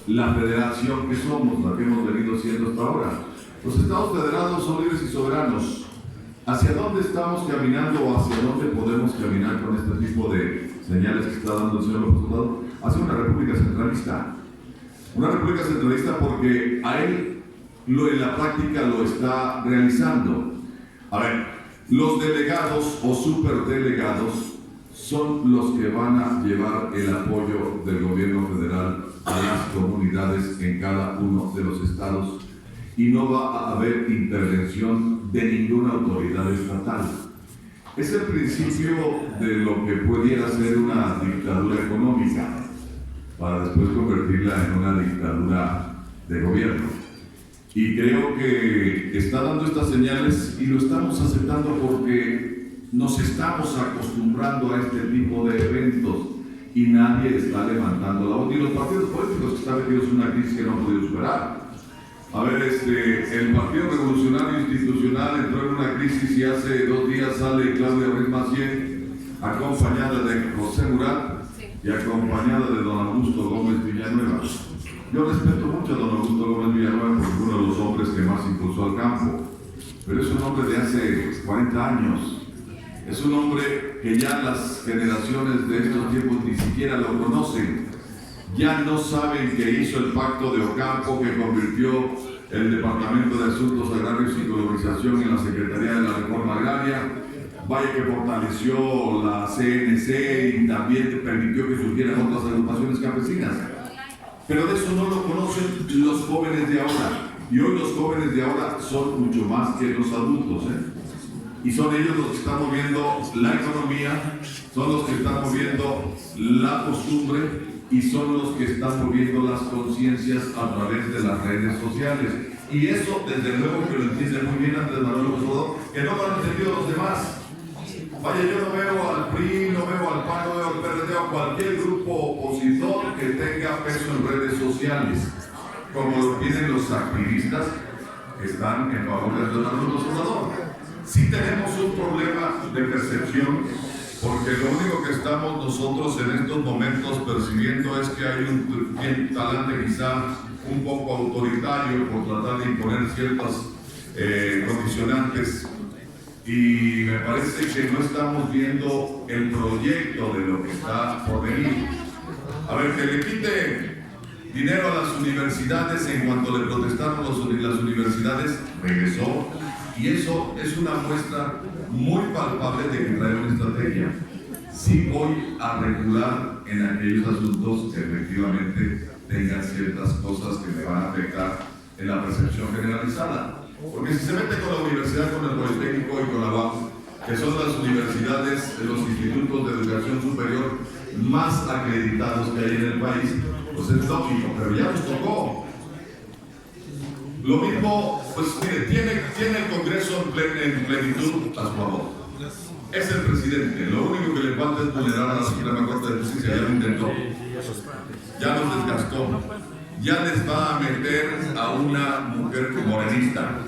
la federación que somos, la que hemos venido siendo hasta ahora. Los estados federados son libres y soberanos. ¿Hacia dónde estamos caminando o hacia dónde podemos caminar con este tipo de señales que está dando el señor López Obrador? Hacia una república centralista. Una república centralista porque a él en la práctica lo está realizando. A ver, los delegados o superdelegados son los que van a llevar el apoyo del gobierno federal a las comunidades en cada uno de los estados y no va a haber intervención de ninguna autoridad estatal. Es el principio de lo que pudiera ser una dictadura económica para después convertirla en una dictadura de gobierno. Y creo que está dando estas señales y lo estamos aceptando porque nos estamos acostumbrando a este tipo de eventos y nadie está levantando la voz, ni los partidos políticos que están metidos en una crisis que no han podido superar. A ver, el Partido Revolucionario Institucional entró en una crisis y hace 2 días sale Claudia Ruiz Massieu, acompañada de José Murat y acompañada de don Augusto Gómez Villanueva. Yo respeto mucho a don Augusto Gómez Villanueva porque es uno de los hombres que más impulsó al campo, pero es un hombre de hace 40 años. Es un hombre que ya las generaciones de estos tiempos ni siquiera lo conocen. Ya no saben que hizo el pacto de Ocampo, que convirtió el Departamento de Asuntos Agrarios y Colonización en la Secretaría de la Reforma Agraria. Vaya que fortaleció la CNC y también permitió que surgieran otras agrupaciones campesinas. Pero de eso no lo conocen los jóvenes de ahora. Y hoy los jóvenes de ahora son mucho más que los adultos, Y son ellos los que están moviendo la economía, son los que están moviendo la costumbre y son los que están moviendo las conciencias a través de las redes sociales. Y eso, desde luego, que lo entiende muy bien Andrés Manuel López Obrador, que no lo han entendido los demás. Vaya, yo no veo al PRI, no veo al PAN, no veo al PRD, o cualquier grupo opositor que tenga peso en redes sociales, como lo tienen los activistas que están en favor de Andrés Manuel López Obrador. Sí tenemos un problema de percepción, porque lo único que estamos nosotros en estos momentos percibiendo es que hay un talante quizá un poco autoritario por tratar de imponer ciertas condicionantes, y me parece que no estamos viendo el proyecto de lo que está por venir. A ver, que le quite dinero a las universidades en cuanto le protestaron las universidades, regresó. Y eso es una muestra muy palpable de que trae una estrategia. Sí voy a regular en aquellos asuntos que efectivamente tengan ciertas cosas que me van a afectar en la percepción generalizada. Porque si se mete con la universidad, con el Politécnico y con la UAM, que son las universidades, los institutos de educación superior más acreditados que hay en el país, pues es lógico, pero ya nos tocó. Lo mismo, pues mire, tiene el Congreso en plenitud a su favor. Es el presidente. Lo único que le falta es vulnerar a la Suprema Corte de Justicia. Ya lo intentó. Ya los desgastó. Ya les va a meter a una mujer morenista.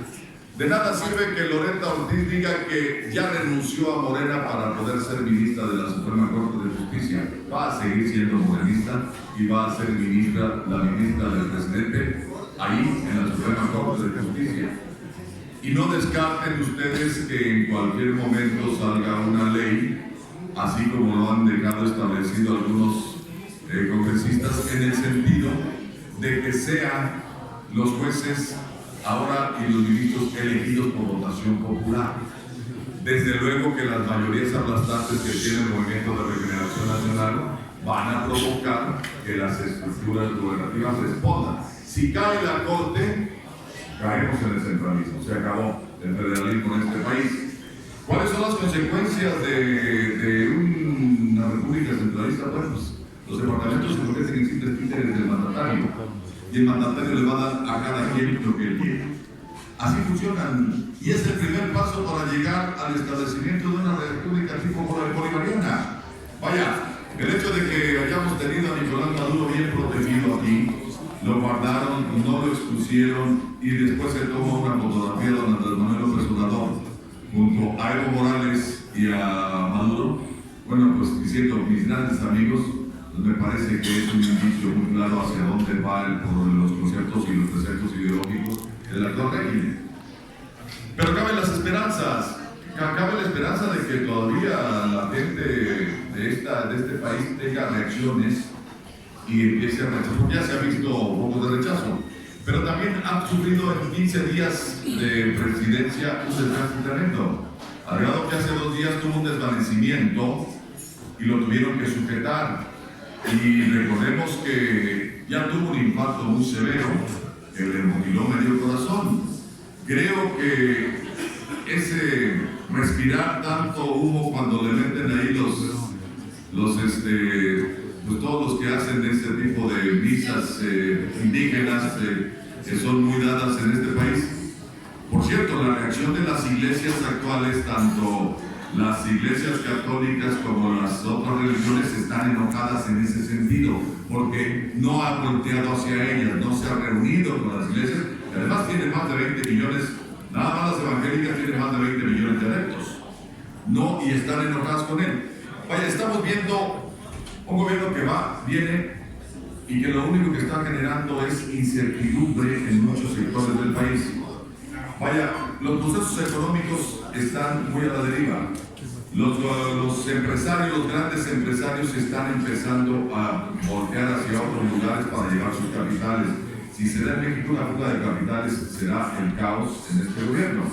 De nada sirve que Loretta Ortiz diga que ya renunció a Morena para poder ser ministra de la Suprema Corte de Justicia. Va a seguir siendo morenista y va a ser la ministra del presidente ahí en la Suprema Corte de Justicia. Y no descarten ustedes que en cualquier momento salga una ley, así como lo han dejado establecido algunos congresistas, en el sentido de que sean los jueces ahora y los ministros elegidos por votación popular. Desde luego que las mayorías aplastantes que tiene el Movimiento de Regeneración Nacional van a provocar que las estructuras gubernativas respondan. Si cae la Corte, caemos en el centralismo. Se acabó el federalismo en este país. ¿Cuáles son las consecuencias de una república centralista? Bueno, pues los departamentos se convierten en simples títeres del mandatario y el mandatario le va a dar a cada quien lo que él quiere. Así funcionan, y es el primer paso para llegar al establecimiento de una república tipo bolivariana. Vaya, el hecho de que hayamos tenido a Nicolás Maduro bien protegido aquí, lo guardaron, no lo expusieron, y después se toma una fotografía de don Andrés Manuel López Obrador junto a Evo Morales y a Maduro, bueno, pues diciendo mis grandes amigos, me parece que es un indicio muy claro hacia dónde va por los conceptos y los preceptos ideológicos del actual régimen. Pero cabe la esperanza de que todavía la gente de este país tenga reacciones y empiece a rechazar, porque ya se ha visto poco de rechazo, pero también ha sufrido en 15 días de presidencia un desgaste tremendo, al grado que hace 2 días tuvo un desvanecimiento y lo tuvieron que sujetar. Y recordemos que ya tuvo un impacto muy severo que le mutiló medio corazón. Creo que ese respirar tanto humo cuando le meten ahí pues todos los que hacen este tipo de misas indígenas que son muy dadas en este país. Por cierto, la reacción de las iglesias actuales, tanto las iglesias católicas como las otras religiones, están enojadas en ese sentido, porque no ha volteado hacia ellas, no se ha reunido con las iglesias, que además tienen más de 20 millones, nada más las evangélicas tienen más de 20 millones de adeptos, no, y están enojadas con él. Vaya, estamos viendo un gobierno que viene y que lo único que está generando es incertidumbre en muchos sectores del país. Vaya, los procesos económicos están muy a la deriva. Los empresarios, los grandes empresarios están empezando a voltear hacia otros lugares para llevar sus capitales. Si se da en México una fuga de capitales, será el caos en este gobierno.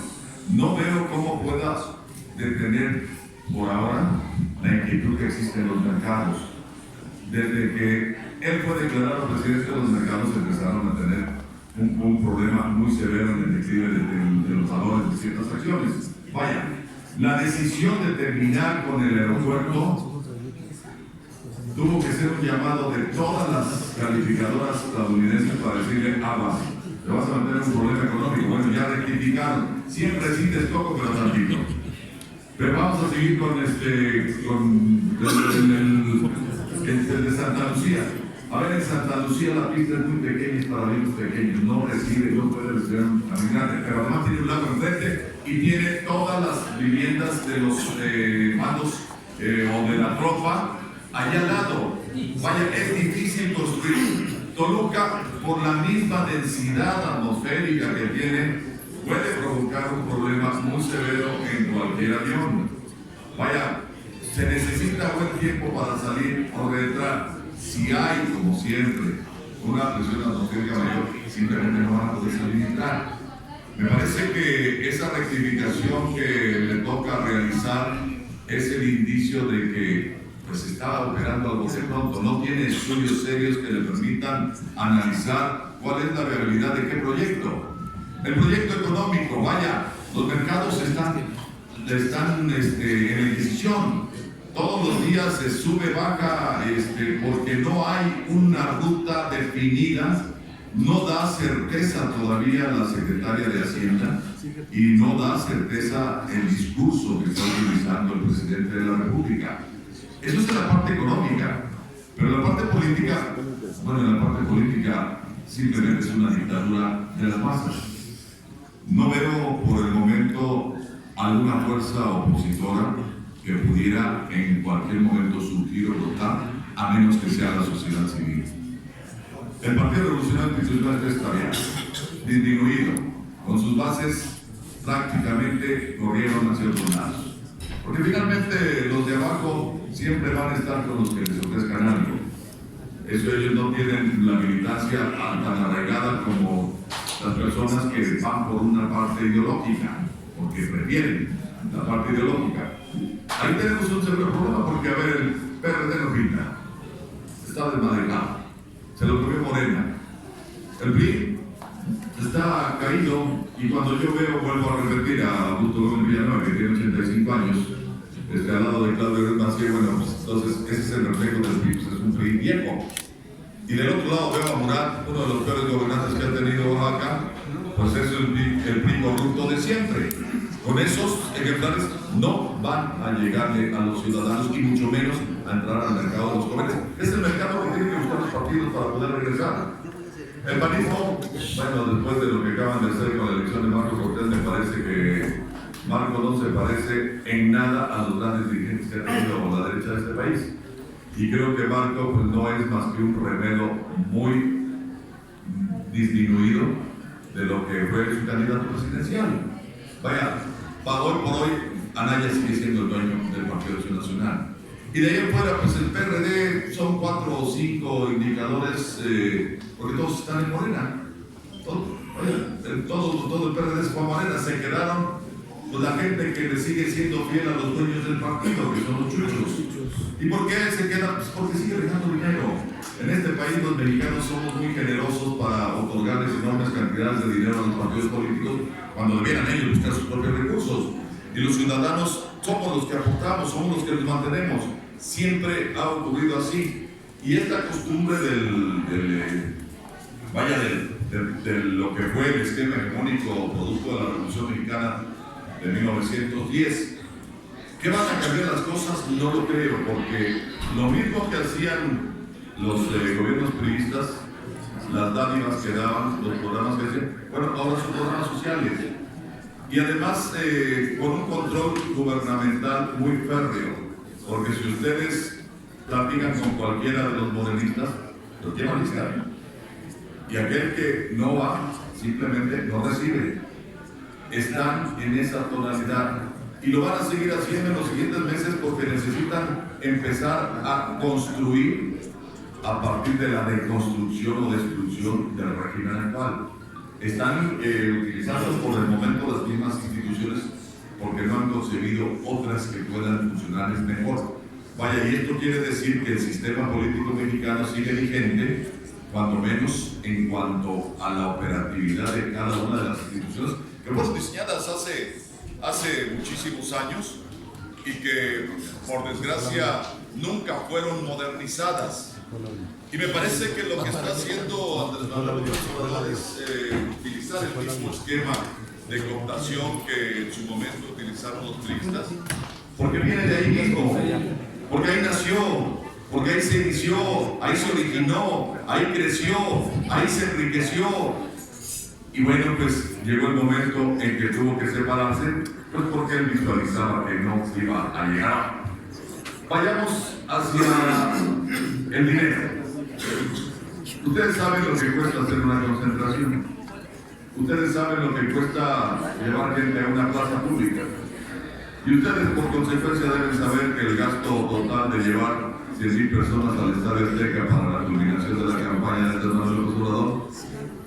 No veo cómo pueda detener por ahora la inquietud que existe en los mercados. Desde que él fue declarado presidente, los mercados empezaron a tener un problema muy severo en el declive de los valores de ciertas acciones. Vaya, la decisión de terminar con el aeropuerto tuvo que ser un llamado de todas las calificadoras estadounidenses para decirle: aguas, te vas a meter en un problema económico. Bueno, ya rectificaron, siempre cites poco pero tantito. Pero vamos a seguir con el de Santa Lucía. A ver, en Santa Lucía la pista es muy pequeña, es para niños pequeños, no puede recibir un caminante, pero además tiene un lago enfrente y tiene todas las viviendas de los mandos o de la tropa allá al lado. Vaya, es difícil construir. Toluca, por la misma densidad atmosférica que tiene, puede provocar un problema muy severo en cualquier avión. Vaya, se necesita buen tiempo para salir o entrar. Si hay, como siempre, una presión atmosférica mayor, simplemente no van a poder salir y entrar. Me parece que esa rectificación que le toca realizar es el indicio de que pues está operando algo de pronto, no tiene estudios serios que le permitan analizar cuál es la viabilidad de qué proyecto. El proyecto económico, vaya, los mercados están en indecisión. Todos los días se sube, baja, porque no hay una ruta definida, no da certeza todavía la secretaria de Hacienda y no da certeza el discurso que está utilizando el presidente de la República. Eso es en la parte económica, pero en la parte política, en la parte política simplemente es una dictadura de las masas. No veo por el momento alguna fuerza opositora que pudiera en cualquier momento surgir o brotar, a menos que sea la sociedad civil. El Partido Revolucionario Institucional está bien, disminuido, con sus bases prácticamente corrieron hacia otros lados. Porque finalmente los de abajo siempre van a estar con los que les ofrezcan algo. Eso ellos no tienen la militancia tan arraigada como las personas que van por una parte ideológica, porque prefieren la parte ideológica. Ahí tenemos un severo problema porque, a ver, el PRD no pinta, está desmadejado, se lo comió Morena. El PRI está caído y cuando yo vuelvo a repetir a Augusto Gómez Villanueva, que tiene 85 años, al lado de Claudio Macié, pues entonces ese es el reflejo del PRI, pues es un PRI viejo. Y del otro lado veo a Murat, uno de los peores gobernantes que ha tenido Oaxaca, pues es el PRI corrupto de siempre. Con esos ejemplares no van a llegarle a los ciudadanos y mucho menos a entrar al mercado de los jóvenes. Es el mercado que tienen que buscar los partidos para poder regresar. El panismo, después de lo que acaban de hacer con la elección de Marcos Cortés, me parece que Marcos no se parece en nada a los grandes dirigentes que ha tenido la derecha de este país. y creo que Marco pues, no es más que un remedio muy disminuido de lo que fue su candidato presidencial. Vaya, para hoy por hoy, Anaya sigue siendo el dueño del Partido de Acción Nacional. Y de ahí en fuera, pues el PRD son 4 o 5 indicadores, porque todos están en Morena. Todo el PRD es Juan Morena. Se quedaron pues, la gente que le sigue siendo fiel a los dueños del partido, que son los chuchos. ¿Y por qué se quedan? Pues porque sigue dejando dinero. En este país los mexicanos somos muy generosos para otorgarles enormes cantidades de dinero a los partidos políticos cuando debieran ellos buscar sus propios recursos. Y los ciudadanos somos los que aportamos, somos los que los mantenemos. Siempre ha ocurrido así. Y esta costumbre de lo que fue el esquema hegemónico producto de la Revolución Mexicana de 1910, ¿qué van a cambiar las cosas? No lo creo, porque lo mismo que hacían los gobiernos priistas, las dádivas que daban, los programas que hacían, bueno, ahora son programas sociales. Y además con un control gubernamental muy férreo, porque si ustedes platican con cualquiera de los morenistas, los llevan listado. Y aquel que no va, simplemente no recibe. Están en esa tonalidad. Y lo van a seguir haciendo en los siguientes meses porque necesitan empezar a construir a partir de la deconstrucción o destrucción del régimen actual. Están utilizadas por el momento las mismas instituciones porque no han concebido otras que puedan funcionarles mejor. Vaya, y esto quiere decir que el sistema político mexicano sigue vigente, cuando menos en cuanto a la operatividad de cada una de las instituciones que fueron diseñadas hace muchísimos años y que, por desgracia, nunca fueron modernizadas. Y me parece que lo que está haciendo Andrés Manuel López Obrador es utilizar el mismo esquema de cooptación que en su momento utilizaron los priistas, porque viene de ahí mismo, porque ahí nació, porque ahí se inició, ahí se originó, ahí creció, ahí se enriqueció. Y bueno, pues llegó el momento en que tuvo que separarse, pues porque él visualizaba que no iba a llegar. Vayamos hacia el dinero. Ustedes saben lo que cuesta hacer una concentración. Ustedes saben lo que cuesta llevar gente a una plaza pública. Y ustedes por consecuencia deben saber que el gasto total de llevar 100,000 personas al Estadio Azteca para la culminación de la campaña de Andrés Manuel López Obrador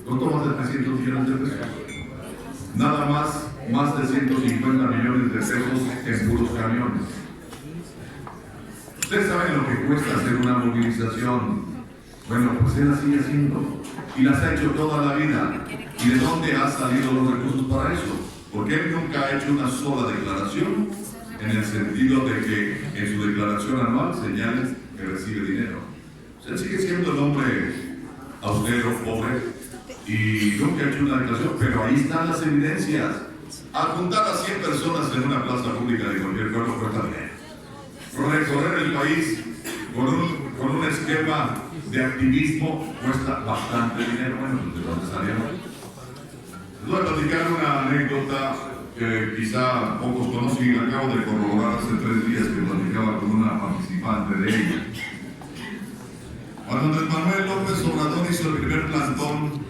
costó más de 300 millones de pesos. Nada más de 150 millones de pesos en puros camiones. Ustedes saben lo que cuesta hacer una movilización. Bueno, pues él la sigue haciendo y las ha hecho toda la vida. ¿Y de dónde han salido los recursos para eso? Porque él nunca ha hecho una sola declaración en el sentido de que en su declaración anual señale que recibe dinero. O sea, él sigue siendo el hombre austero, pobre, y nunca ha hecho una declaración, pero ahí están las evidencias. Al juntar a 100 personas en una plaza pública de cualquier pueblo cuesta dinero. Recorrer el país con un esquema de activismo cuesta bastante dinero. Bueno, ¿de dónde salieron? Les voy a platicar una anécdota que quizá pocos conocen y la acabo de corroborar hace 3 días que platicaba con una participante de ella. Cuando Andrés Manuel López Obrador hizo el primer plantón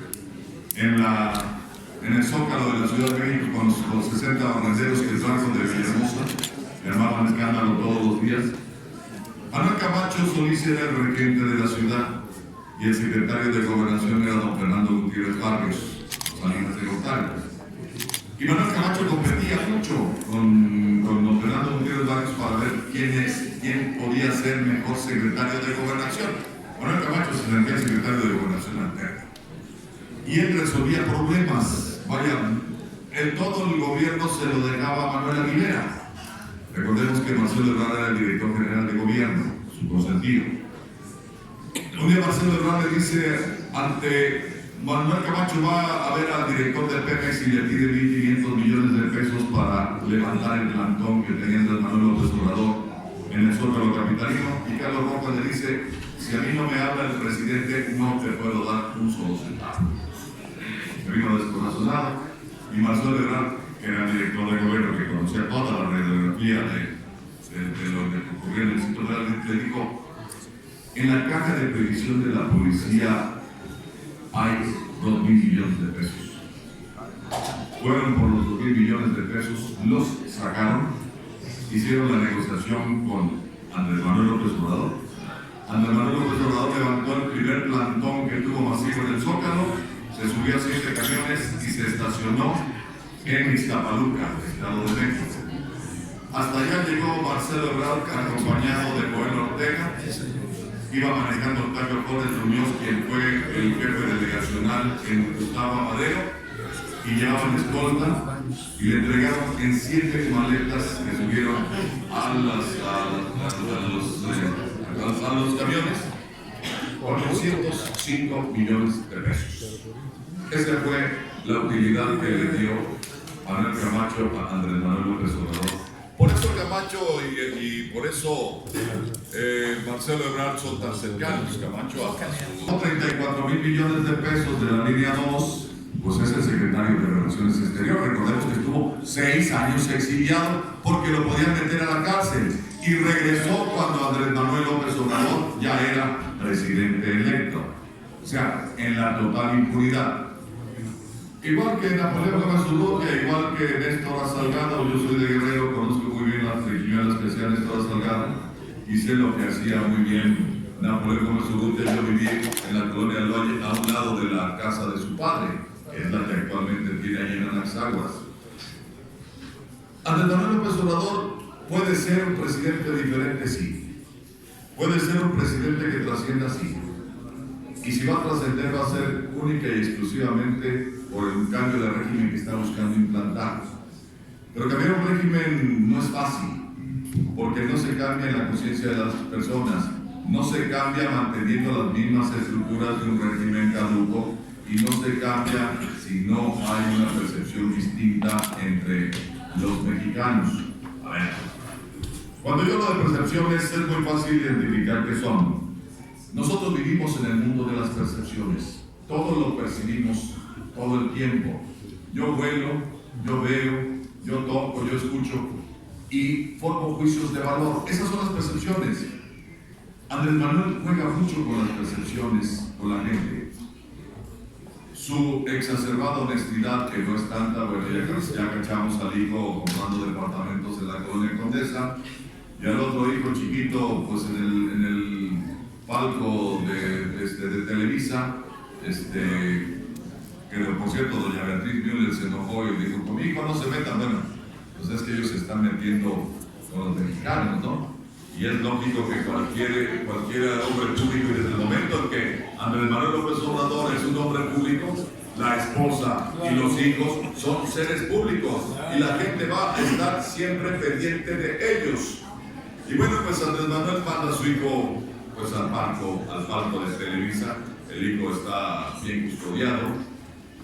en el Zócalo de la Ciudad de México con los 60 barrenderos que trajo de Villahermosa, que armaban escándalo todos los días, Manuel Camacho Solís era el regente de la ciudad y el secretario de Gobernación era don Fernando Gutiérrez Barrios, Salinas de Gortari. Y Manuel Camacho competía mucho con don Fernando Gutiérrez Barrios para ver quién podía ser mejor secretario de Gobernación. Manuel Camacho se sentía secretario de Gobernación alterna. Y él resolvía problemas. Vaya, todo el gobierno se lo dejaba a Manuel Aguilera. Recordemos que Marcelo Ebrard era el director general de gobierno, su consentido. Un día Marcelo Ebrard le dice ante Manuel Camacho, va a ver al director del Pemex y le pide 1.500 millones de pesos para levantar el plantón que tenía Andrés Manuel López Obrador en el Zócalo capitalino. Y Carlos Rojas le dice, si a mí no me habla el presidente, no te puedo dar un solo centavo. Me vino descorazonado y Marcelo Ebrard, que era el director de gobierno, que conocía toda la radiografía de lo que ocurría en el Instituto Real, le dijo, En la caja de previsión de la policía hay 2.000 millones de pesos. Fueron por los 2.000 millones de pesos, los sacaron, hicieron la negociación con Andrés Manuel López Obrador. Andrés Manuel López Obrador levantó el primer plantón que tuvo masivo en el Zócalo, se subió a 7 camiones y se estacionó en Iztapaluca, Estado de México. Hasta allá llegó Marcelo Ebrard, acompañado de Joel Ortega. Iba manejando Octavio Flores Muñoz, quien fue el jefe delegacional en Gustavo Madero, y llevaban escolta y le entregaron en 7 maletas que subieron a los camiones 405 millones de pesos. Esa fue la utilidad que le dio Manuel Camacho a Andrés Manuel López Obrador. Por eso Camacho y por eso Marcelo Ebrard son tan cercanos. Camacho a 34.000 millones de pesos de la línea 2, pues es el secretario de Relaciones Exteriores. Recordemos que estuvo 6 años exiliado porque lo podían meter a la cárcel y regresó cuando Andrés Manuel López Obrador ya era presidente electo. O sea, en la total impunidad. Igual que Napoleón Gómez Urrutia, igual que Néstor Salgado, yo soy de Guerrero, conozco muy bien las triquiñuelas que hacía Néstor Salgado y sé lo que hacía muy bien Napoleón Gómez Urrutia. Yo viví en la colonia del Valle, a un lado de la casa de su padre, que es la que actualmente tiene ahí en Anaxaguas. Andrés Manuel López Obrador puede ser un presidente diferente, sí. Puede ser un presidente que trascienda, sí. Y si va a trascender, va a ser única y exclusivamente por el cambio de régimen que está buscando implantar. Pero cambiar un régimen no es fácil, porque no se cambia en la conciencia de las personas, no se cambia manteniendo las mismas estructuras de un régimen caduco y no se cambia si no hay una percepción distinta entre los mexicanos. A ver, cuando yo hablo de percepciones es muy fácil identificar qué son. Nosotros vivimos en el mundo de las percepciones, todo lo percibimos todo el tiempo. Yo vuelo, yo veo, yo toco, yo escucho y formo juicios de valor. Esas son las percepciones. Andrés Manuel juega mucho con las percepciones, con la gente. Su exacerbada honestidad, que no es tanta, bueno, ya cachamos al hijo comprando departamentos en la colonia Condesa y al otro hijo chiquito, pues en el palco de Televisa, que por cierto doña Beatriz Müller se enojó y dijo, con mi hijo no se metan. Bueno, pues es que ellos se están metiendo con los mexicanos, ¿no? Y es lógico que cualquier hombre público, y desde el momento en que Andrés Manuel López Obrador es un hombre público, la esposa y los hijos son seres públicos y la gente va a estar siempre pendiente de ellos. Y bueno, pues Andrés Manuel manda a su hijo pues al palco de Televisa. El hijo está bien custodiado.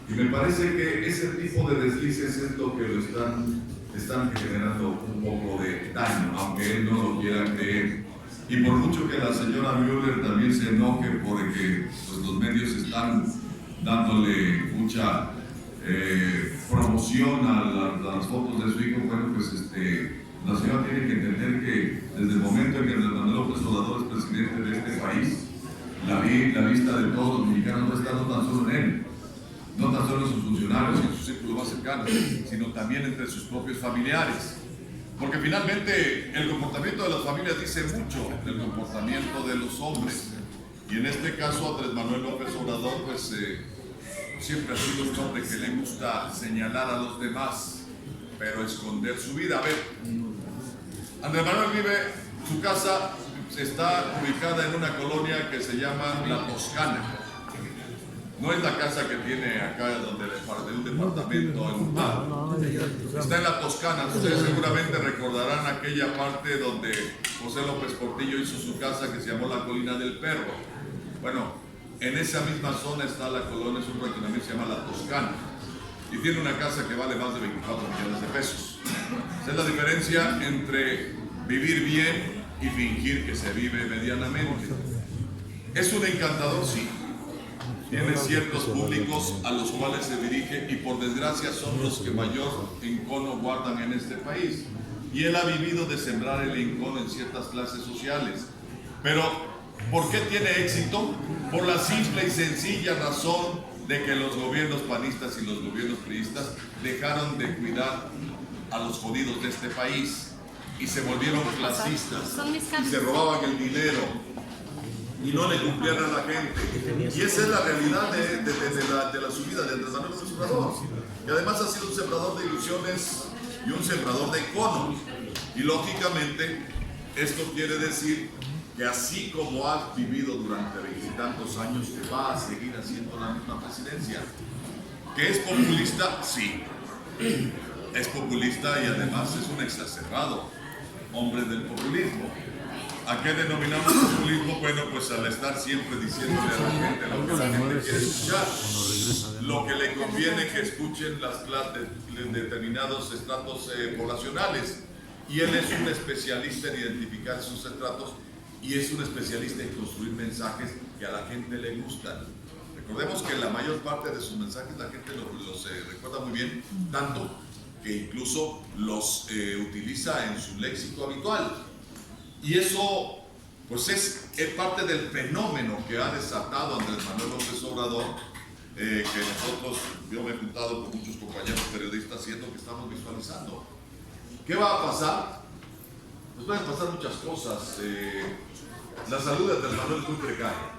Y me parece que ese tipo de deslices es lo que lo están generando un poco de daño, aunque él no lo quiera creer. Y por mucho que la señora Müller también se enoje porque pues, los medios están dándole mucha promoción a las fotos de su hijo, bueno, pues la señora tiene que entender que desde el momento en que Andrés Manuel López Obrador es presidente de este país, la vista de todos los mexicanos no está no tan solo en él, no tan solo en sus funcionarios y en su círculo más cercano, sino también entre sus propios familiares. Porque finalmente el comportamiento de las familias dice mucho del comportamiento de los hombres. Y en este caso Andrés Manuel López Obrador pues siempre ha sido un hombre que le gusta señalar a los demás, pero esconder su vida. A ver, Andrés Manuel vive, su casa está ubicada en una colonia que se llama La Toscana. No es la casa que tiene acá donde de un departamento en un está en La Toscana. Ustedes seguramente recordarán aquella parte donde José López Portillo hizo su casa que se llamó La Colina del Perro. Bueno, en esa misma zona está la colonia, es un fraccionamiento que se llama La Toscana y tiene una casa que vale más de 24 millones de pesos. Esa es la diferencia entre vivir bien y fingir que se vive medianamente. Es un encantador, sí. Tiene ciertos públicos a los cuales se dirige y por desgracia son los que mayor encono guardan en este país. Y él ha vivido de sembrar el encono en ciertas clases sociales. Pero ¿Por qué tiene éxito? Por la simple y sencilla razón de que los gobiernos panistas y los gobiernos priistas dejaron de cuidar a los jodidos de este país y se volvieron clasistas y se robaban el dinero y no le cumplían a la gente. Y esa es la realidad de la subida de Andrés Manuel López Obrador, que además ha sido un sembrador de ilusiones y un sembrador de iconos. Y lógicamente esto quiere decir que así como ha vivido durante 20 y tantos años, va a seguir haciendo la misma presidencia. ¿Que es populista? Sí. Es populista y además es un exacerbado hombre del populismo. ¿A qué denominamos populismo? Bueno, pues al estar siempre diciéndole a la gente lo que la gente quiere escuchar, lo que le conviene que escuchen las clases de determinados estratos poblacionales. Y él es un especialista en identificar esos estratos y es un especialista en construir mensajes que a la gente le gustan. Recordemos que la mayor parte de sus mensajes la gente los recuerda muy bien, tanto que incluso los utiliza en su léxico habitual. Y eso pues es parte del fenómeno que ha desatado Andrés Manuel López Obrador, que nosotros, yo me he juntado con muchos compañeros periodistas siendo que estamos visualizando. ¿Qué va a pasar? Pues van a pasar muchas cosas. La salud de Andrés Manuel es muy precaria.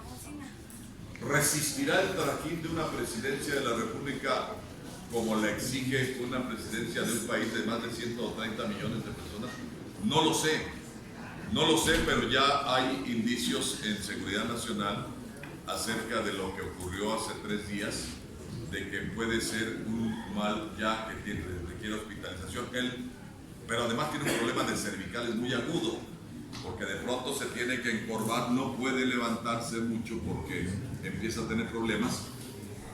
¿Resistirá el trajín de una presidencia de la República como la exige una presidencia de un país de más de 130 millones de personas? No lo sé. No lo sé, pero ya hay indicios en Seguridad Nacional acerca de lo que ocurrió hace 3 días, de que puede ser un mal ya que requiere hospitalización. Pero además tiene un problema de cervicales muy agudo, porque de pronto se tiene que encorvar, no puede levantarse mucho porque empieza a tener problemas,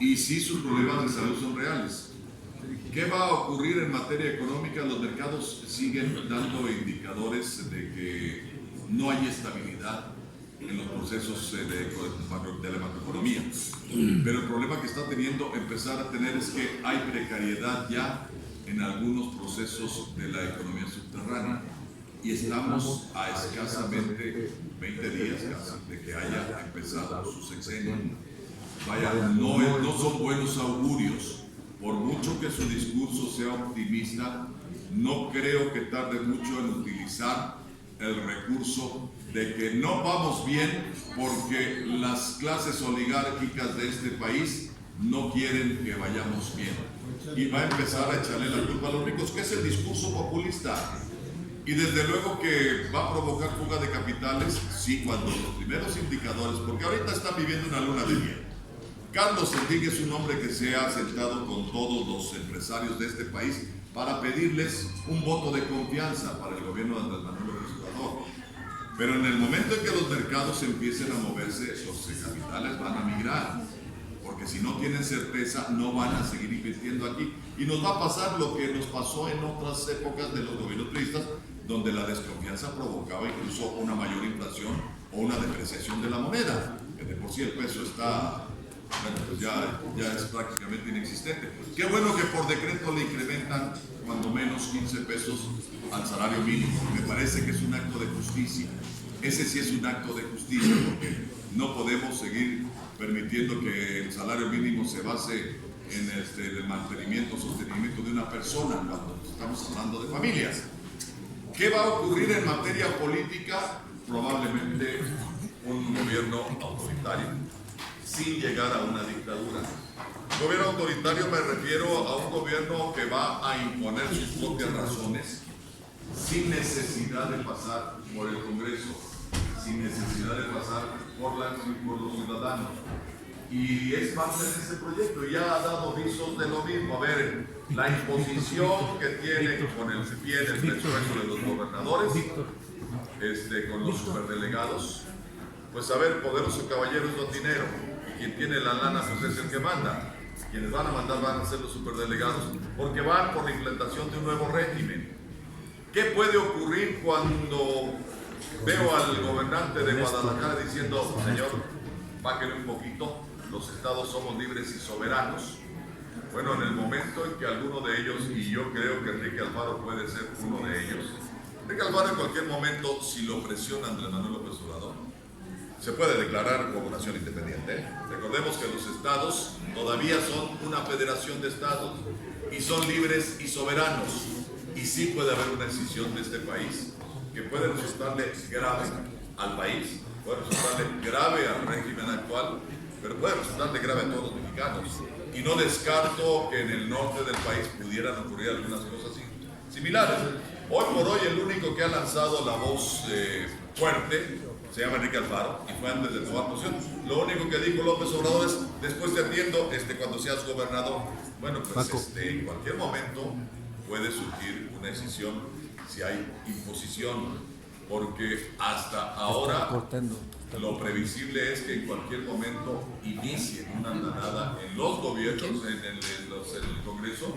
y sí, sus problemas de salud son reales. ¿Qué va a ocurrir en materia económica? Los mercados siguen dando indicadores de que no hay estabilidad en los procesos de la macroeconomía. Pero el problema que está empezar a tener es que hay precariedad ya en algunos procesos de la economía subterránea y estamos a escasamente 20 días casi de que haya empezado su sexenio. Vaya, no son buenos augurios. Por mucho que su discurso sea optimista, no creo que tarde mucho en utilizar el recurso de que no vamos bien porque las clases oligárquicas de este país no quieren que vayamos bien. Y va a empezar a echarle la culpa a los ricos, que es el discurso populista. Y desde luego que va a provocar fuga de capitales, sí, cuando los primeros indicadores, porque ahorita están viviendo una luna de miel. Carlos Slim es un hombre que se ha sentado con todos los empresarios de este país para pedirles un voto de confianza para el gobierno de Andrés Manuel López Obrador. Pero en el momento en que los mercados empiecen a moverse, los capitales van a migrar, porque si no tienen certeza no van a seguir invirtiendo aquí. Y nos va a pasar lo que nos pasó en otras épocas de los gobiernos priistas, donde la desconfianza provocaba incluso una mayor inflación o una depreciación de la moneda, que de por sí el peso está... Bueno, pues ya es prácticamente inexistente. Qué bueno que por decreto le incrementan cuando menos 15 pesos al salario mínimo. Me parece que es un acto de justicia. Ese sí es un acto de justicia, porque no podemos seguir permitiendo que el salario mínimo se base en el mantenimiento, sostenimiento de una persona cuando estamos hablando de familias. ¿Qué va a ocurrir en materia política? Probablemente un gobierno autoritario, sin llegar a una dictadura. Gobierno autoritario me refiero a un gobierno que va a imponer sus propias razones sin necesidad de pasar por el Congreso, sin necesidad de pasar por los ciudadanos. Y es parte de ese proyecto, ya ha dado visos de lo mismo. A ver, la imposición que tiene con el pie en el presupuesto de los gobernadores, con los superdelegados, pues a ver, poderosos caballeros don dinero. Quien tiene la lana pues es el que manda. Quienes van a mandar van a ser los superdelegados, porque van por la implantación de un nuevo régimen. ¿Qué puede ocurrir cuando veo al gobernante de Guadalajara diciendo, señor, bájale un poquito, los estados somos libres y soberanos? Bueno, en el momento en que alguno de ellos, y yo creo que Enrique Alfaro puede ser uno de ellos, Enrique Alfaro en cualquier momento, si lo presiona Andrés Manuel López Obrador, se puede declarar como nación independiente, ¿eh? Recordemos que los estados todavía son una federación de estados y son libres y soberanos. Y sí puede haber una decisión de este país que puede resultarle grave al país, puede resultarle grave al régimen actual, pero puede resultarle grave a todos los mexicanos. Y no descarto que en el norte del país pudieran ocurrir algunas cosas similares. Hoy por hoy el único que ha lanzado la voz fuerte se llama Enrique Alfaro y fue antes de tomar posición. Lo único que dijo López Obrador es: después te atiendo cuando seas gobernador. Bueno, pues en cualquier momento puede surgir una decisión si hay imposición, porque hasta ahora lo previsible es que en cualquier momento inicien una andanada en los gobiernos, en el Congreso,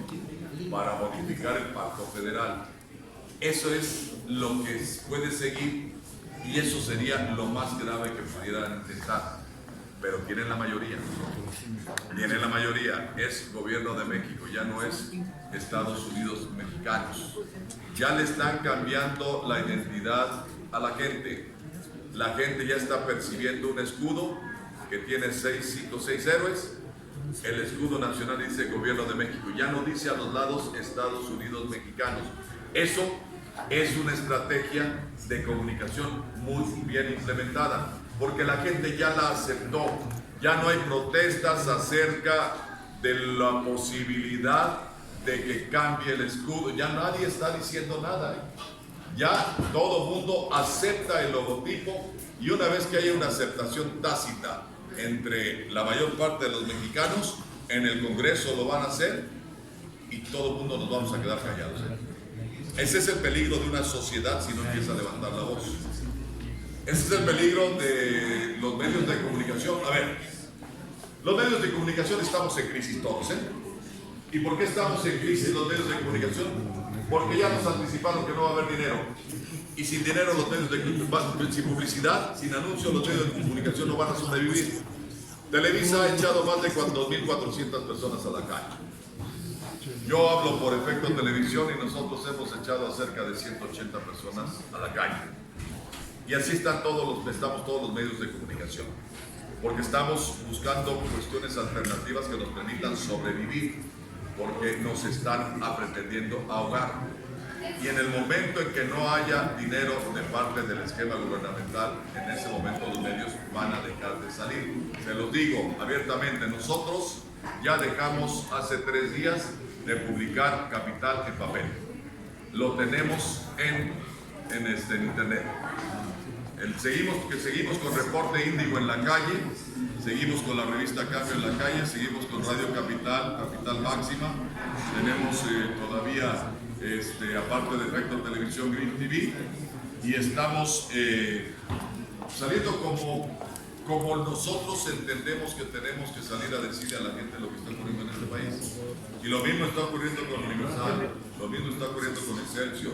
para modificar el pacto federal. Eso es lo que puede seguir y eso sería lo más grave que pudieran intentar. Pero tienen la mayoría. Tienen la mayoría. Es gobierno de México, ya no es Estados Unidos mexicanos. Ya le están cambiando la identidad a la gente. La gente ya está percibiendo un escudo que tiene 6 héroes. El escudo nacional dice Gobierno de México, ya no dice a los lados Estados Unidos mexicanos. Eso es una estrategia de comunicación muy bien implementada, porque la gente ya la aceptó. Ya no hay protestas acerca de la posibilidad de que cambie el escudo. Ya nadie está diciendo nada. Ya todo mundo acepta el logotipo, y una vez que haya una aceptación tácita entre la mayor parte de los mexicanos, en el Congreso lo van a hacer y todo el mundo nos vamos a quedar callados. Ese es el peligro de una sociedad si no empieza a levantar la voz. Ese es el peligro de los medios de comunicación. A ver, los medios de comunicación estamos en crisis todos, ¿eh? ¿Y por qué estamos en crisis los medios de comunicación? Porque ya nos anticiparon que no va a haber dinero. Y sin dinero los medios de comunicación, sin publicidad, sin anuncios, los medios de comunicación no van a sobrevivir. Televisa ha echado más de 2.400 personas a la calle. Yo hablo por Efecto Televisión y nosotros hemos echado a cerca de 180 personas a la calle. Y así estamos todos los medios de comunicación, porque estamos buscando cuestiones alternativas que nos permitan sobrevivir, porque nos están pretendiendo ahogar. Y en el momento en que no haya dinero de parte del esquema gubernamental, en ese momento los medios van a dejar de salir. Se los digo abiertamente, nosotros ya dejamos hace 3 días de publicar Capital en papel. Lo tenemos en internet. Seguimos con Reporte Índigo en la calle, seguimos con la revista Cambio en la calle, seguimos con Radio Capital, Capital Máxima, tenemos todavía, aparte de Efecto Televisión, Green TV, y estamos saliendo como nosotros entendemos que tenemos que salir a decirle a la gente lo que está ocurriendo en este país. Y lo mismo está ocurriendo con Universal, lo mismo está ocurriendo con Excelsior,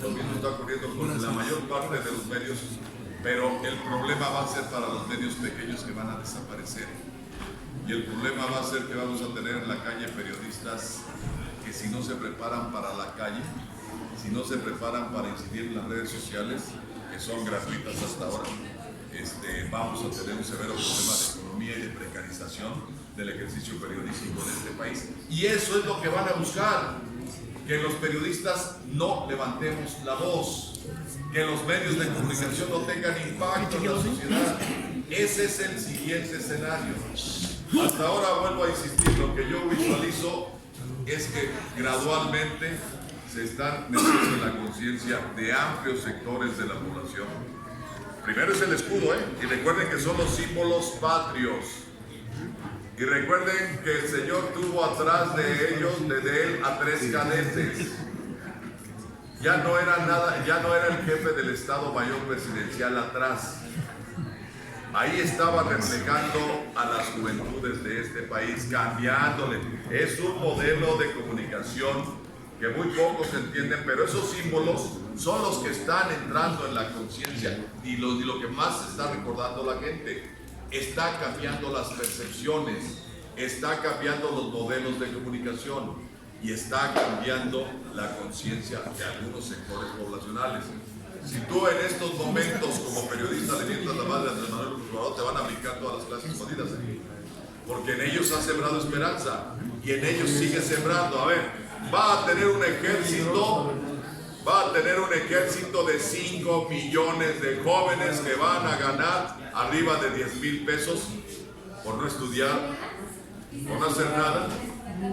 lo mismo está ocurriendo con la mayor parte de los medios, pero el problema va a ser para los medios pequeños que van a desaparecer. Y el problema va a ser que vamos a tener en la calle periodistas que, si no se preparan para la calle, si no se preparan para incidir en las redes sociales, que son gratuitas hasta ahora, vamos a tener un severo problema de economía y de precarización del ejercicio periodístico en este país. Y eso es lo que van a buscar, que los periodistas no levantemos la voz, que los medios de comunicación no tengan impacto en la sociedad. Ese es el siguiente escenario. Hasta ahora, vuelvo a insistir, lo que yo visualizo es que gradualmente se están metiendo en la conciencia de amplios sectores de la población. Primero es el escudo, y recuerden que son los símbolos patrios. Y recuerden que el Señor tuvo atrás de ellos, de él, a 3 cadetes. Ya no era nada, ya no era el jefe del Estado Mayor Presidencial atrás. Ahí estaba reflejando a las juventudes de este país, cambiándole. Es un modelo de comunicación que muy pocos entienden, pero esos símbolos son los que están entrando en la conciencia y lo que más está recordando la gente. Está cambiando las percepciones, está cambiando los modelos de comunicación. y está cambiando la conciencia de algunos sectores poblacionales. Si tú en estos momentos como periodista le mientas la madre a Andrés Manuel López Obrador, te van a brincar todas las clases jodidas aquí, porque en ellos ha sembrado esperanza y en ellos sigue sembrando. A ver, va a tener un ejército de 5 millones de jóvenes que van a ganar arriba de 10,000 pesos por no estudiar, por no hacer nada,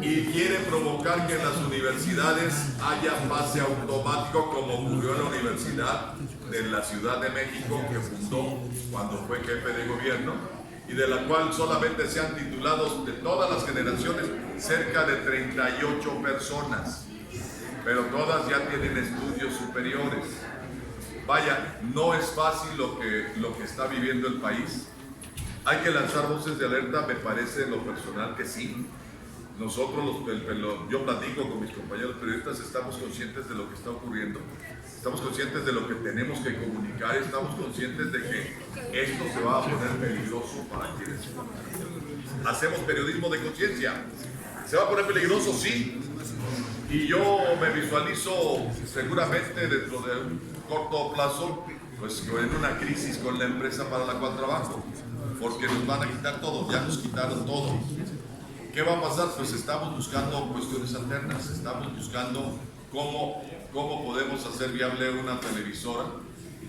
y quiere provocar que en las universidades haya pase automático, como ocurrió en la Universidad de la Ciudad de México, que fundó cuando fue jefe de gobierno, y de la cual solamente se han titulado de todas las generaciones cerca de 38 personas, pero todas ya tienen estudios superiores. Vaya, no es fácil lo que está viviendo el país. Hay que lanzar voces de alerta, me parece en lo personal que sí. Nosotros, yo platico con mis compañeros periodistas, estamos conscientes de lo que está ocurriendo, estamos conscientes de lo que tenemos que comunicar, estamos conscientes de que esto se va a poner peligroso para quienes hacemos periodismo de conciencia. ¿Se va a poner peligroso? Sí. Y yo me visualizo seguramente dentro de un corto plazo, pues en una crisis con la empresa para la cual trabajo, porque nos van a quitar todo, ya nos quitaron todo. ¿Qué va a pasar? Pues estamos buscando cuestiones alternas, estamos buscando cómo podemos hacer viable una televisora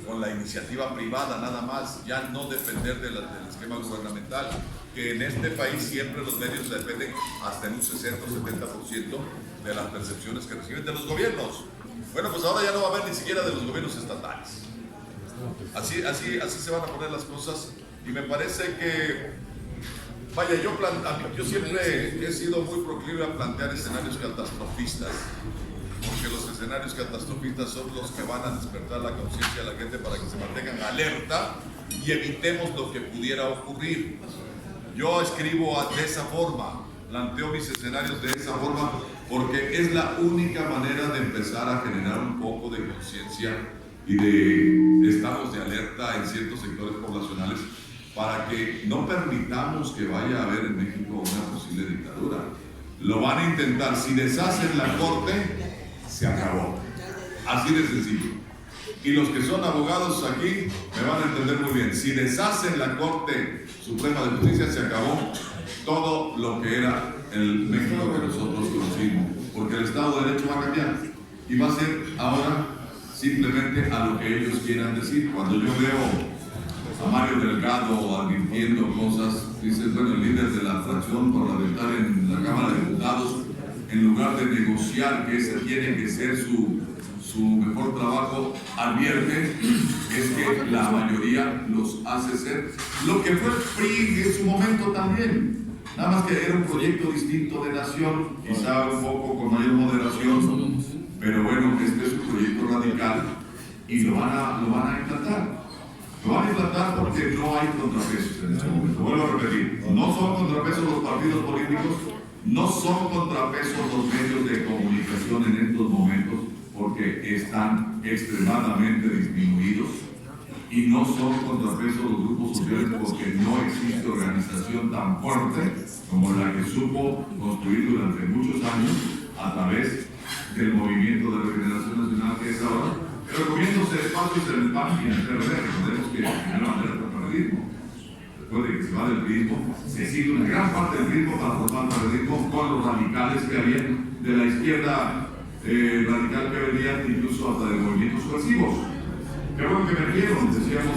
con la iniciativa privada nada más, ya no depender del esquema gubernamental, que en este país siempre los medios dependen hasta en un 60 o 70% de las percepciones que reciben de los gobiernos. Bueno, pues ahora ya no va a haber ni siquiera de los gobiernos estatales. Así se van a poner las cosas, y me parece que, vaya, yo siempre he sido muy proclive a plantear escenarios catastrofistas, porque los escenarios catastrofistas son los que van a despertar la conciencia de la gente para que se mantengan alerta y evitemos lo que pudiera ocurrir. Yo escribo de esa forma, planteo mis escenarios de esa forma, porque es la única manera de empezar a generar un poco de conciencia y de estados de alerta en ciertos sectores poblacionales, para que no permitamos que vaya a haber en México una posible dictadura. Lo van a intentar. Si deshacen la corte, se acabó. Así de sencillo. Y los que son abogados aquí me van a entender muy bien. Si deshacen la Corte Suprema de Justicia, se acabó todo lo que era el México que nosotros conocimos. Porque el Estado de Derecho va a cambiar. Y va a ser ahora simplemente a lo que ellos quieran decir. Cuando yo veo a Mario Delgado advirtiendo cosas, dices, bueno, el líder de la fracción parlamentar en la Cámara de Diputados, en lugar de negociar que ese tiene que ser su mejor trabajo, advierte es que la mayoría los hace ser lo que fue el PRI en su momento también, nada más que era un proyecto distinto de nación, quizá un poco con mayor moderación, pero bueno, este es un proyecto radical y lo van a implantar. Lo van a implantar porque no hay contrapesos en este momento. Vuelvo a repetir, no son contrapesos los partidos políticos, no son contrapesos los medios de comunicación en estos momentos, porque están extremadamente disminuidos, y no son contrapesos los grupos sociales porque no existe organización tan fuerte como la que supo construir durante muchos años a través del Movimiento de Regeneración Nacional, que es ahora, pero comiéndose espacios en el PAN y en el PRD. Recordemos que de alguna manera fue periodismo. Después de que se va del periodismo, se sigue una gran parte del periodismo para formar periodismo con los radicales que había de la izquierda radical, que venía incluso hasta de movimientos subversivos. Qué bueno que emergieron, decíamos,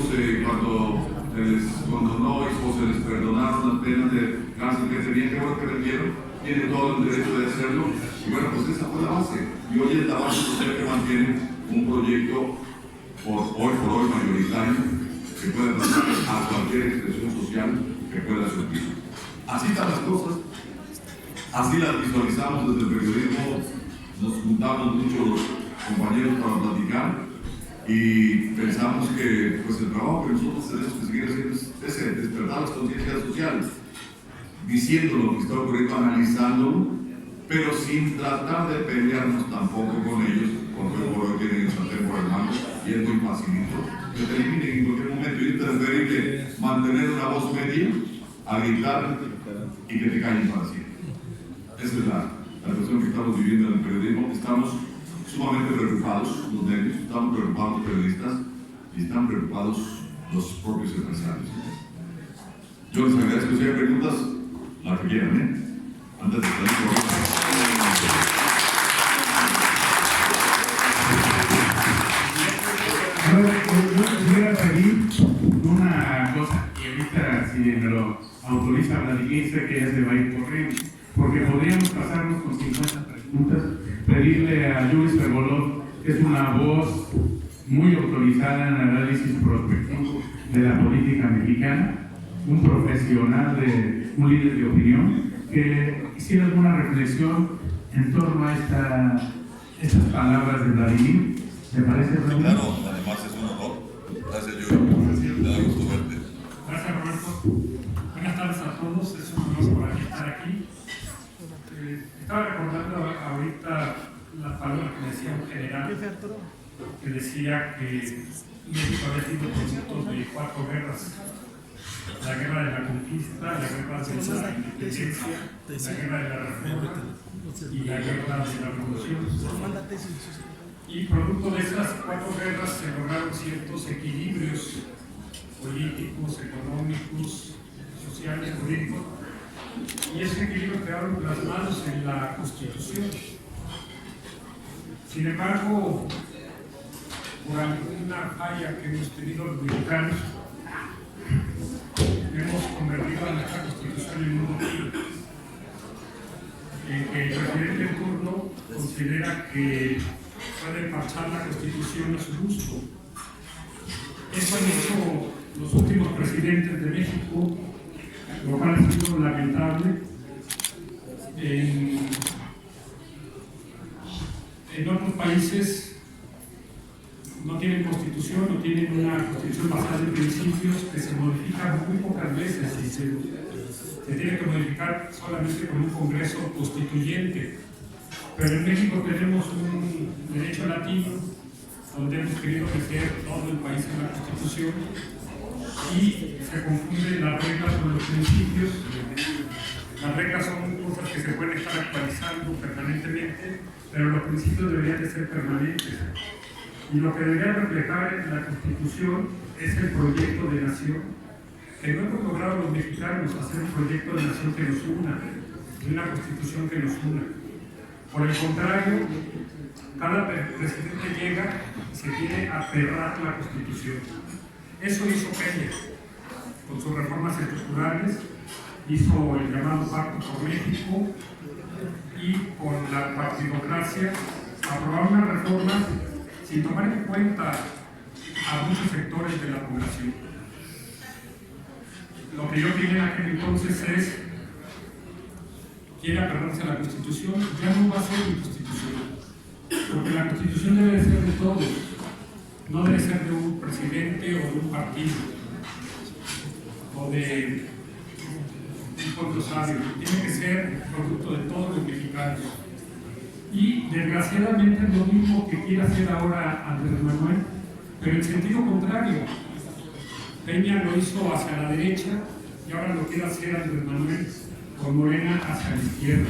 cuando no se les perdonaron las penas de cárcel que tenían, qué bueno que emergieron, tienen todo el derecho de hacerlo, y bueno, pues esa fue la base, y hoy es la base social que mantiene un proyecto hoy por hoy mayoritario, que puede pasar a cualquier expresión social que pueda surgir. Así están las cosas, así las visualizamos desde el periodismo. Nos juntamos muchos los compañeros para platicar y pensamos que pues, el trabajo que nosotros tenemos que seguir haciendo es ese, despertar las conciencias sociales, diciendo lo que está ocurriendo, analizándolo, pero sin tratar de pelearnos tampoco con ellos, porque por hoy tienen el sartén por el mango y es muy facilito que te eliminen en cualquier momento, y es preferible mantener una voz media a gritar y que te callen para siempre. Esa es la situación que estamos viviendo en el periodismo, estamos sumamente preocupados, los medios, estamos preocupados los periodistas y están preocupados los propios empresarios. Yo les agradezco. Si hay preguntas, las que quieran, antes de salir por yo quisiera pedir una cosa, y ahorita si me lo autoriza Vladimir, sé que ya se va a ir corriendo, porque podríamos pasarnos con 50 preguntas, pedirle a Luis Rebolón, que es una voz muy autorizada en análisis prospectivo de la política mexicana, un profesional, un líder de opinión, que hiciera alguna reflexión en torno a estas palabras de Vladimir. ¿Te parece, Raúl? Claro, además es un honor. Gracias, Yuri. Me da gusto verte. Gracias, Roberto. Buenas tardes a todos. Es un honor para mí estar aquí. Estaba recordando ahorita las palabras que decía un general, que decía que México había sido producto de 4 guerras: la guerra de la conquista, la guerra de la independencia, la guerra de la reforma y la guerra de la revolución. Y producto de estas 4 guerras se lograron ciertos equilibrios políticos, económicos, sociales, jurídicos, y ese equilibrio quedaron plasmados en la Constitución. Sin embargo, por alguna falla que hemos tenido los mexicanos, hemos convertido a nuestra Constitución en un motivo en que el presidente en turno considera que puede parchar la Constitución a su gusto. Eso han hecho los últimos presidentes de México, lo cual ha sido lamentable. En otros países no tienen constitución, no tienen una constitución basada en principios que se modifican muy pocas veces y se tiene que modificar solamente con un congreso constituyente. Pero en México tenemos un derecho latino donde hemos querido meter todo el país en la Constitución y se confunden las reglas con los principios. Las reglas son cosas que se pueden estar actualizando permanentemente, pero los principios deberían de ser permanentes. Y lo que debería reflejar en la Constitución es el proyecto de nación, que no hemos logrado los mexicanos hacer un proyecto de nación que nos una, una Constitución que nos una. Por el contrario, cada presidente llega y se quiere aferrar a la Constitución. Eso hizo Peña con sus reformas estructurales, hizo el llamado Pacto por México y con la partidocracia aprobaron unas reformas sin tomar en cuenta a muchos sectores de la población. Lo que yo dije en aquel entonces es: quiere aferrarse a la Constitución, ya no va a ser mi Constitución, porque la Constitución debe de ser de todos, no debe ser de un presidente o de un partido o de un pueblo sabio, tiene que ser producto de todos los mexicanos. Y desgraciadamente es lo mismo que quiere hacer ahora Andrés Manuel, pero en sentido contrario. Peña lo hizo hacia la derecha y ahora lo quiere hacer Andrés Manuel con Morena hacia la izquierda.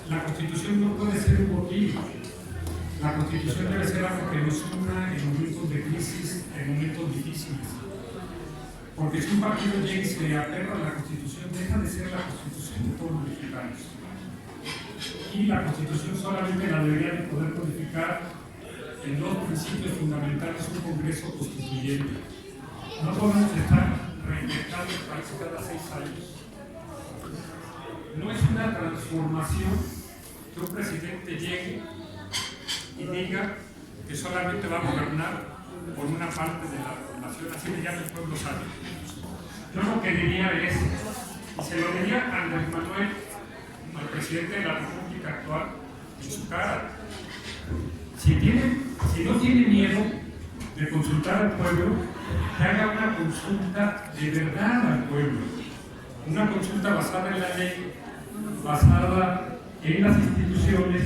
La Constitución no puede ser un botín. La Constitución debe ser algo que nos una en momentos de crisis, en momentos difíciles. Porque si un partido llega y se aferra a la Constitución, deja de ser la Constitución de todos los mexicanos. Y la Constitución solamente la debería de poder modificar en 2 principios fundamentales: un Congreso constituyente. No podemos estar reinventando el país cada 6 años. No es una transformación que un presidente llegue y diga que solamente va a gobernar por una parte de la población, así le llama el pueblo sabio. Yo lo que diría es, y se lo diría a Andrés Manuel, al presidente de la República actual, en su cara: si no tiene miedo de consultar al pueblo, que haga una consulta de verdad al pueblo, una consulta basada en la ley, basada en las instituciones,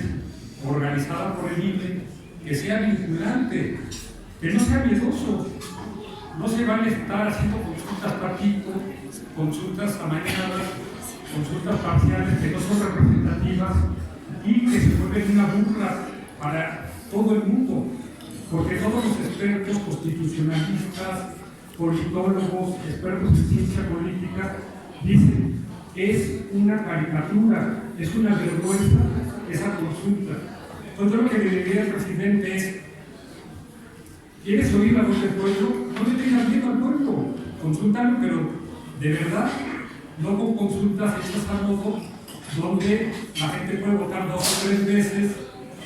organizada por el INE, que sea vinculante, que no sea miedoso. No se van a estar haciendo consultas patito, consultas amañadas, consultas parciales que no son representativas y que se vuelven una burla para todo el mundo, porque todos los expertos constitucionalistas, politólogos, expertos en ciencia política dicen que es una caricatura, es una vergüenza esa consulta. Entonces lo que le diría al presidente es: ¿quieres oír la voz del pueblo? No le tengas miedo al pueblo, consúltalo, pero de verdad, no con consultas hechas a modo, donde la gente puede votar 2 o 3 veces,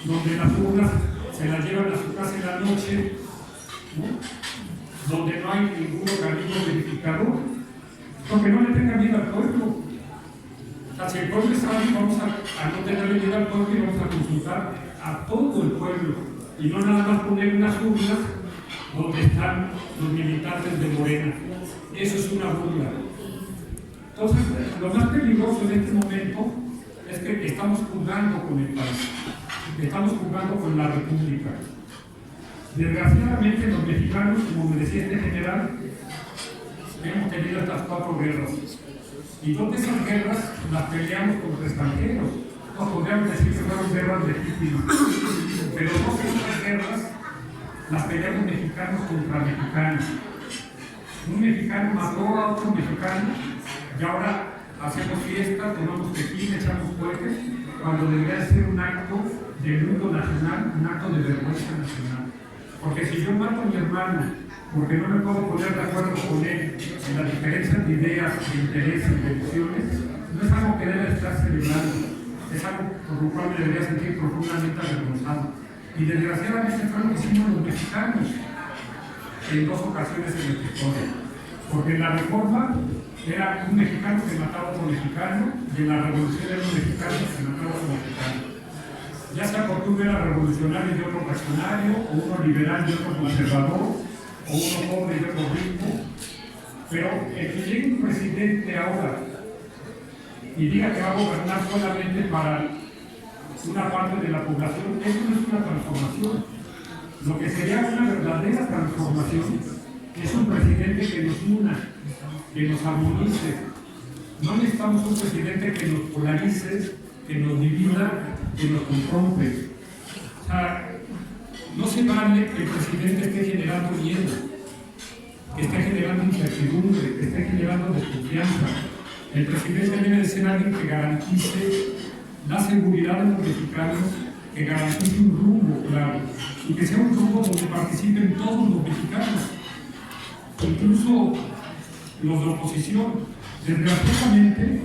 donde las urnas se las llevan a su casa en la noche, ¿no? Donde no hay ningún organismo verificador, porque no le tenga miedo al pueblo. O sea, si el pueblo está ahí, vamos a no tenerle miedo al pueblo y vamos a consultar a todo el pueblo, y no nada más poner unas urnas donde están los militantes de Morena. Eso es una burla. Entonces, lo más peligroso en este momento es que estamos jugando con el país, estamos jugando con la República. Desgraciadamente, los mexicanos, como me decía este general, hemos tenido estas 4 guerras. Y todas esas guerras las peleamos contra extranjeros. No podríamos decir que fueron guerras legítimas. Pero todas esas guerras las peleamos mexicanos contra mexicanos. Un mexicano mató a otro mexicano y ahora hacemos fiesta, tomamos tequila, echamos cohetes, cuando debería ser un acto de luto nacional, un acto de vergüenza nacional. Porque si yo mato a mi hermano porque no me puedo poner de acuerdo con él en las diferencias de ideas, de intereses, de visiones, no es algo que debe estar celebrando, es algo por lo cual me debería sentir profundamente avergonzado. Y desgraciadamente fue lo que hicimos los mexicanos en 2 ocasiones en nuestra historia. Porque en la reforma era un mexicano que mataba a otro mexicano, y en la revolución era un mexicano que mataba a otro mexicano. Ya sea porque uno era revolucionario y otro reaccionario, o uno liberal y otro conservador, o uno pobre y otro rico. Pero el que llegue un presidente ahora y diga que va a gobernar solamente para una parte de la población, eso no es una transformación. Lo que sería una verdadera transformación es un presidente que nos una, que nos armonice. No necesitamos un presidente que nos polarice, que nos divida, que nos confronte. O sea, no se vale que el presidente esté generando miedo, que esté generando incertidumbre, que esté generando desconfianza. El presidente debe de ser alguien que garantice la seguridad de los mexicanos, que garantice un rumbo claro, y que sea un rumbo donde participen todos los mexicanos, incluso los de oposición. Desgraciadamente,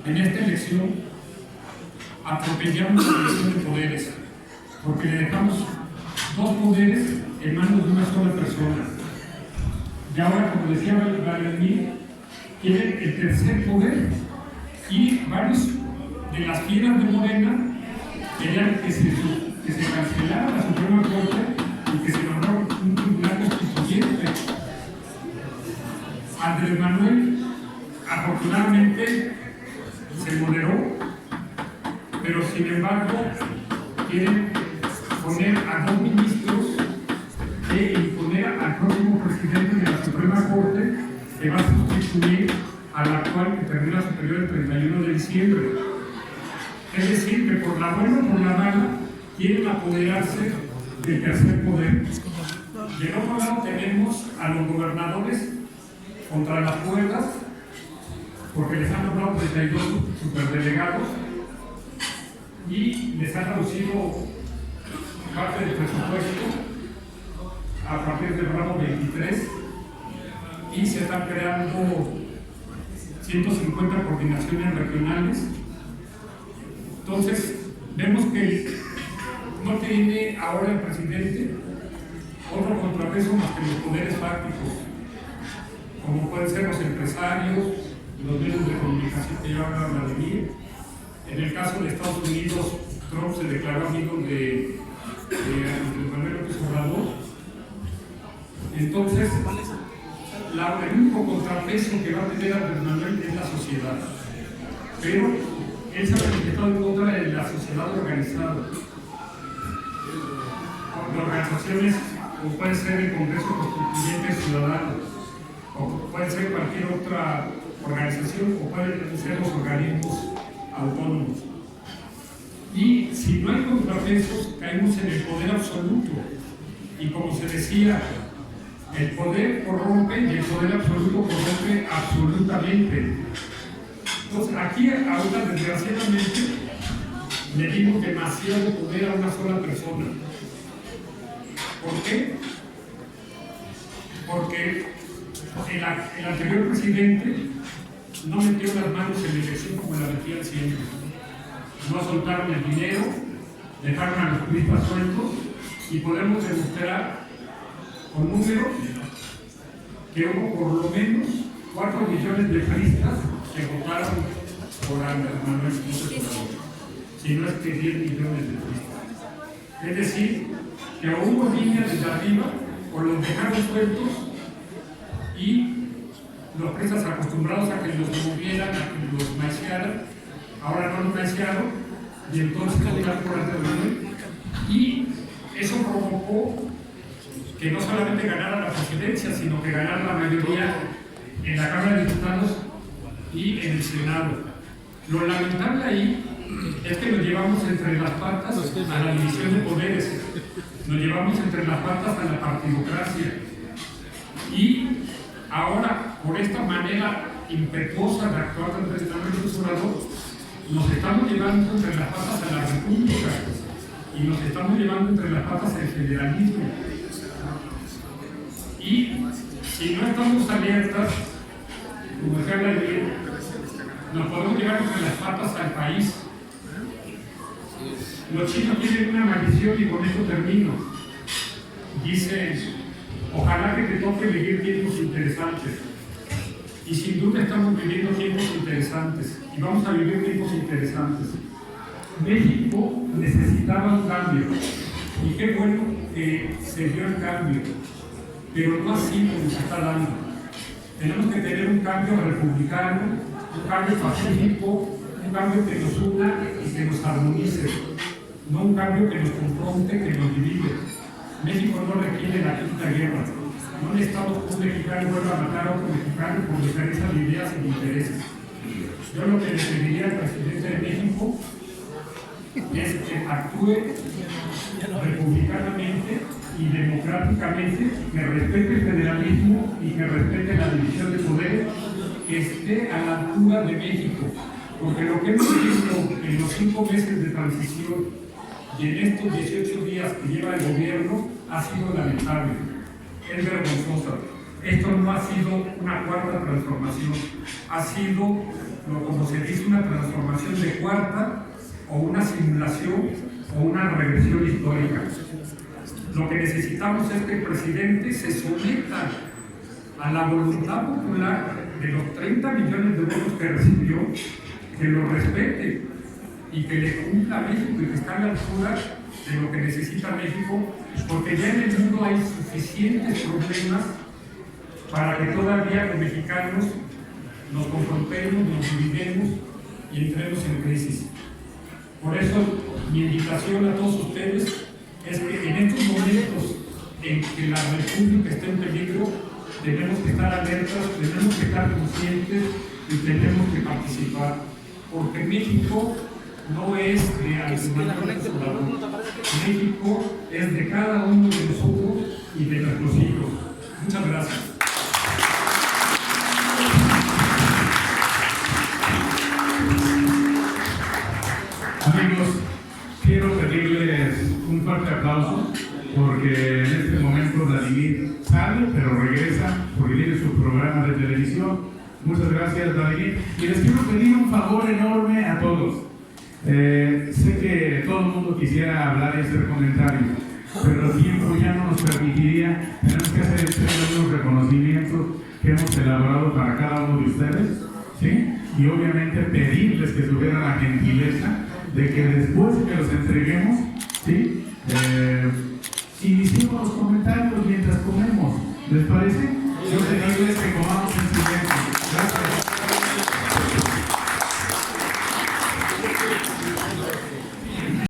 en esta elección atropellamos la división de poderes, porque le dejamos 2 poderes en manos de una sola persona. Y ahora, como decía Vladimir, quieren el tercer poder, y varios de las fieras de Morena querían que se cancelara la Suprema Corte y que se nombrara un tribunal constituyente. Andrés Manuel, afortunadamente, se moderó, pero sin embargo quieren poner a 2 ministros e imponer al próximo presidente de la Suprema Corte, que va a sustituir al actual que termina su periodo el 31 de diciembre. Es decir, que por la buena o por la mala quieren apoderarse del tercer poder. Del otro lado tenemos a los gobernadores contra las cuerdas, porque les han nombrado 32 superdelegados y les han reducido parte del presupuesto a partir del ramo 23, y se están creando 150 coordinaciones regionales. Entonces, vemos que no tiene ahora el presidente otro contrapeso más que los poderes fácticos, como pueden ser los empresarios, los medios de comunicación que ya hablan Vladimir. En el caso de Estados Unidos, Trump se declaró amigo de Andrés Manuel López Obrador. Entonces, el único contrapeso que va a tener Andrés Manuel es la sociedad. Pero él se ha manifestado en contra de la sociedad organizada. De organizaciones como puede ser el Congreso Constituyente Ciudadano, o puede ser cualquier otra organización o pueden ser los organismos autónomos. Y si no hay contrapesos, caemos en el poder absoluto. Y como se decía, el poder corrompe y el poder absoluto corrompe absolutamente. Entonces, aquí ahora, desgraciadamente, le dimos demasiado poder a una sola persona. ¿Por qué? Porque el anterior presidente no metió las manos en la elección como la metían siempre. No soltaron el dinero, dejaron a los turistas sueltos y podemos demostrar con números que hubo por lo menos 4 millones de turistas que votaron por Andrés Manuel López Obrador, si no es que 10 millones de turistas. Es decir, que o hubo líneas desde arriba o los dejaron sueltos y los presas acostumbrados a que los movieran, a que los maiciaran, ahora no los maiciaron y entonces votaron por Andrés Manuel. Y eso provocó que no solamente ganara la presidencia, sino que ganara la mayoría en la Cámara de Diputados y en el Senado. Lo lamentable ahí es que nos llevamos entre las patas a la división de poderes, nos llevamos entre las patas a la partidocracia. Y ahora, por esta manera impetuosa de actuar ante el Estado Obrador, nos estamos llevando entre las patas a la República y nos estamos llevando entre las patas al federalismo. Y si no estamos alertas, como decía Vladimir, nos podemos llevar entre las patas al país. Los chinos tienen una maldición y con esto termino. Dicen, ojalá que te toque vivir tiempos interesantes. Y sin duda estamos viviendo tiempos interesantes. Y vamos a vivir tiempos interesantes. México necesitaba un cambio. Y qué bueno que se dio el cambio. Pero no así como se está dando. Tenemos que tener un cambio republicano, un cambio pacífico, un cambio que nos una y que nos armonice. No un cambio que nos confronte, que nos divide. México no requiere la quinta guerra. No necesitamos que un mexicano vuelva a matar a otro mexicano por diferencias de ideas e intereses. Yo lo que le pediría al presidente de México es que actúe republicanamente y democráticamente, que respete el federalismo y que respete la división de poderes, que esté a la altura de México. Porque lo que hemos visto en los 5 meses de transición y en estos 18 días que lleva el gobierno ha sido lamentable, es vergonzosa. Esto no ha sido una cuarta transformación, ha sido, como se dice, una transformación de cuarta o una simulación o una regresión histórica. Lo que necesitamos es que el presidente se someta a la voluntad popular de los 30 millones de votos que recibió, que lo respete y que le cumpla a México y que esté a la altura de lo que necesita México, porque ya en el mundo hay suficientes problemas para que todavía los mexicanos nos confrontemos, nos dividamos y entremos en crisis. Por eso mi invitación a todos ustedes es que en estos momentos en que la República está en peligro, tenemos que estar alertas, tenemos que estar conscientes y tenemos que participar, porque México no es de Andrés Manuel López Obrador. México es de cada uno de nosotros y de nuestros hijos. Muchas gracias. Amigos, quiero pedirles un fuerte aplauso porque en este momento Vladimir sale, pero regresa porque tiene su programa de televisión. Muchas gracias, Vladimir. Y les quiero pedir un favor enorme a todos. Sé que todo el mundo quisiera hablar y hacer comentarios, pero el tiempo ya no nos permitiría. Tenemos que hacer unos reconocimientos que hemos elaborado para cada uno de ustedes, ¿sí? Y obviamente pedirles que tuvieran la gentileza de que después que los entreguemos, ¿sí? Iniciemos los comentarios mientras comemos. ¿Les parece? Yo pedirles que comamos en silencio. Gracias.